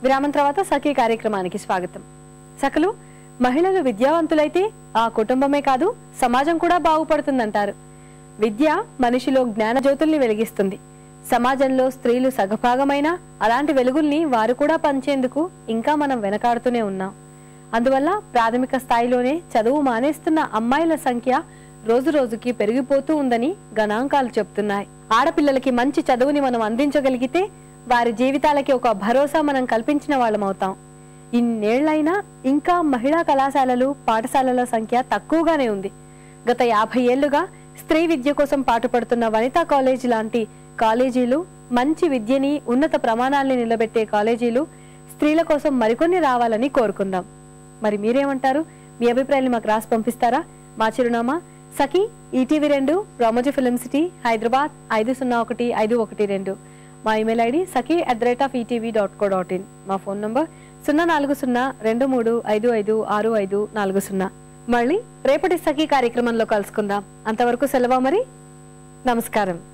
విరామం తర్వాత సఖీ కార్యక్రమానికి స్వాగతం. సఖలు, మహిళలు విద్యావంతులైతే ఆ కుటుంబమే కాదు సమాజం కూడా బాగుపడుతుందంటారు. విద్య మనిషిలో జ్ఞాన జ్యోతుల్ని వెలిగిస్తుంది. సమాజంలో స్త్రీలు సగభాగమైన అలాంటి వెలుగుల్ని వారు కూడా పంచేందుకు ఇంకా మనం వెనకాడుతూనే ఉన్నాం. అందువల్ల ప్రాథమిక స్థాయిలోనే చదువు మానేస్తున్న అమ్మాయిల సంఖ్య రోజు రోజుకి పెరిగిపోతూ ఉందని గణాంకాలు చెప్తున్నాయి. ఆడపిల్లలకి మంచి చదువుని మనం అందించగలిగితే వారి జీవితాలకి ఒక భరోసా మనం కల్పించిన వాళ్ళమవుతాం. ఇన్నేళ్లైనా ఇంకా మహిళా కళాశాలలు పాఠశాలల సంఖ్య తక్కువగానే ఉంది. గత 50 ఏళ్లుగా స్త్రీ విద్య కోసం పాటుపడుతున్న వనితా కాలేజీ లాంటి కాలేజీలు, మంచి విద్యని ఉన్నత ప్రమాణాల్ని నిలబెట్టే కాలేజీలు స్త్రీల కోసం మరికొన్ని రావాలని కోరుకుందాం. మరి మీరేమంటారు? మీ అభిప్రాయాన్ని మాకు రాసి పంపిస్తారా? మా చిరునామా Sakhi, ETV 2, Ramoji Film City, Hyderabad 501512. మా ఇమెయిల్ ఐడి saki@etv.co.in. మా ఫోన్ నంబర్ 0402355640. మళ్ళీ రేపటి సఖీ కార్యక్రమంలో కలుసుకుందాం. అంతవరకు సెలవు మరి. నమస్కారం.